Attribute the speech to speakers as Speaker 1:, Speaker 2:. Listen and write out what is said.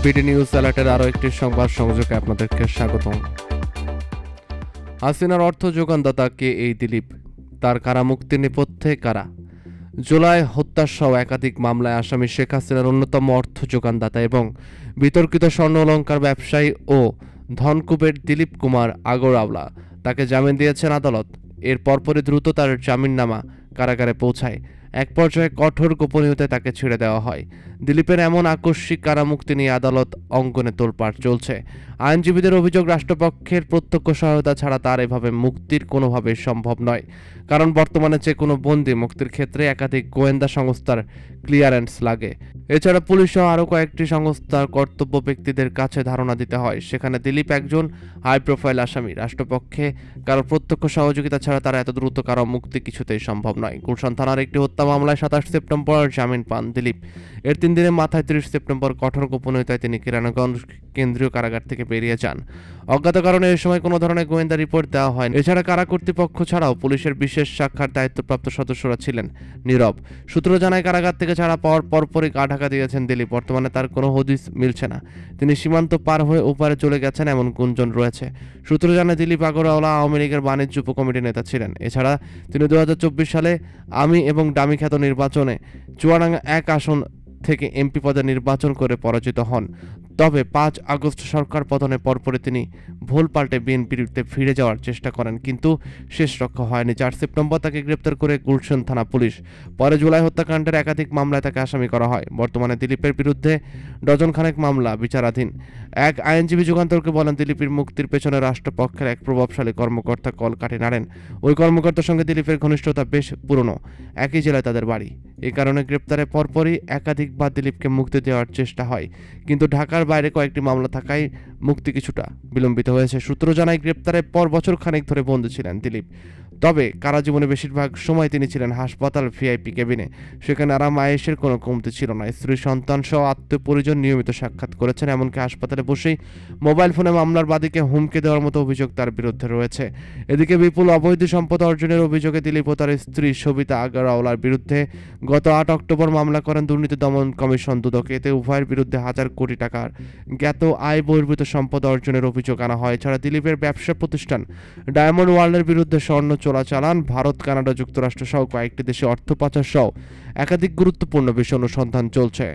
Speaker 1: BD news অ্যালার্টের আরও একটি সংবাদ সংযোগে আপনাদেরকে স্বাগতম। হাসিনার অর্থ যোগানদাতা কে এই দিলীপ, তার কারামুক্তির নেপথ্যে কারা? জুলাই হত্যাসহ একাধিক মামলায় আসামি শেখ হাসিনার অন্যতম অর্থ যোগানদাতা এবং বিতর্কিত স্বর্ণ অলংকার ব্যবসায়ী ও ধনকুবের দিলীপ কুমার আগরওয়ালা তাকে জামিন দিয়েছেন আদালত। এর পরপরই দ্রুত তার জামিননামা কারাগারে পৌঁছায়। এক পর্যায়ে কঠোর গোপনীয়তায় তাকে ছেড়ে দেওয়া হয়। দিলীপের এমন আকস্মিক কারামুক্তি নিয়ে আদালত অঙ্গনে তোলপাড় চলছে। আইনজীবীদের অভিযোগ, রাষ্ট্রপক্ষের প্রত্যক্ষ সহায়তা ছাড়া তার এভাবে মুক্তির কোনোভাবেই সম্ভব নয়, কারণ বর্তমানে যে কোনো বন্দী মুক্তির ক্ষেত্রে একাধিক গোয়েন্দা সংস্থার ক্লিয়ারেন্স লাগে। এছাড়া পুলিশ সহ আরও কয়েকটি সংস্থার কর্তব্য ব্যক্তিদের কাছে ধারণা দিতে হয়। সেখানে দিলীপ একজন হাই প্রোফাইল আসামি। রাষ্ট্রপক্ষে কারো প্রত্যক্ষ সহযোগিতা ছাড়া তারা এত দ্রুত কারো মুক্তি কিছুতেই সম্ভব নয়। গুলশান থানার একটি হত্যা মামলায় 27 সেপ্টেম্বর জামিন পান দিলীপ। এর 3 দিনের মাথায় 30 সেপ্টেম্বর কঠোর গোপনীয়তায় তিনি কিরানীগঞ্জ কেন্দ্রীয় কারাগার থেকে বেরিয়ে যান। অজ্ঞাত কারণে এ সময় কোনো ধরনের গোয়েন্দা রিপোর্ট দেওয়া হয়নি। এছাড়া কারা কর্তৃপক্ষ ছাড়াও পুলিশের বিশেষ শাখার দায়িত্বপ্রাপ্ত সদস্যরা ছিলেন নীরব। সূত্র জানায়, কারাগার থেকে ছাড়া পাওয়ার পরপরই গা ঢাকা দিয়েছেন দিলীপ। বর্তমানে তার কোনো হদিস মিলছে না। তিনি সীমান্ত পার হয়ে ওপারে চলে গেছেন এমন গুঞ্জন রয়েছে। সূত্র জানায়, দিলীপ আগরওয়ালা আওয়ামী লীগের বাণিজ্য উপকমিটির নেতা ছিলেন। এছাড়া তিনি 2024 সালে আমি এবং ডামিখ্যাত নির্বাচনে চুয়াডাঙ্গা 1 আসন থেকে এমপি পদে নির্বাচন করে পরাজিত হন। তবে 5 আগস্ট সরকার পতনের পরপরই তিনি ভুল পাল্টে বিএনপির বিরুদ্ধে ফিরে যাওয়ার চেষ্টা করেন, কিন্তু শেষ রক্ষা হয়নি। 4 সেপ্টেম্বর তাকে গ্রেপ্তার করে গুলশান থানা পুলিশ। পরে জুলাই হত্যাকাণ্ডের একাধিক মামলায় তাকে আসামি করা হয়। বর্তমানে দিলীপের বিরুদ্ধে ডজনখানেক মামলা বিচারাধীন। এক আইনজীবী যুগান্তরকে বলেন, দিলীপের মুক্তির পেছনে রাষ্ট্রপক্ষের এক প্রভাবশালী কর্মকর্তা কলকাঠি নাড়েন। ওই কর্মকর্তার সঙ্গে দিলীপের ঘনিষ্ঠতা বেশ পুরনো, একই জেলায় তাদের বাড়ি। এই কারণে গ্রেপ্তারের পরপরই একাধিকবার দিলীপকে মুক্তি দেওয়ার চেষ্টা হয়, কিন্তু ঢাকার বাইরে কয়েকটি মামলা থাকায় মুক্তি কিছুটা বিলম্বিত হয়েছে। সূত্র জানায়, গ্রেপ্তারের পর বছর খানেক ধরে বন্দী ছিলেন দিলীপ। তবে কারাজীবনে বেশিরভাগ সময় তিনি ছিলেন হাসপাতাল ভিআইপি কেবিনে। সেখানে আরাম আয়েশের কোনো কমতি ছিল না। স্ত্রী, সন্তান সহ আত্মীয় পরিজন নিয়মিত সাক্ষাৎ করেছেন। এমনকি হাসপাতালে বসেই মোবাইল ফোনে মামলার বাদীকে হুমকি দেওয়ার মতো অভিযোগ তার বিরুদ্ধে রয়েছে। এদিকে বিপুল অবৈধ সম্পদ অর্জনের অভিযোগে দিলীপ ও তার স্ত্রী সবিতা আগরওয়ালার বিরুদ্ধে গত 8 অক্টোবর মামলা করেন দুর্নীতি দমন কমিশন দুদক। এতে উভয়ের বিরুদ্ধে হাজার কোটি টাকার জ্ঞাত আয় বহির্ভূত সম্পদ অর্জনের অভিযোগ আনা হয়। এছাড়া দিলীপের ব্যবসা প্রতিষ্ঠান ডায়মন্ড ওয়ার্ল্ডের বিরুদ্ধে স্বর্ণ চোরাচালান, ভারত, কানাডা, যুক্তরাষ্ট্র সহ কয়েকটি দেশে অর্থ পাচার সহ একাধিক গুরুত্বপূর্ণ বিষয় অনুসন্ধান চলছে।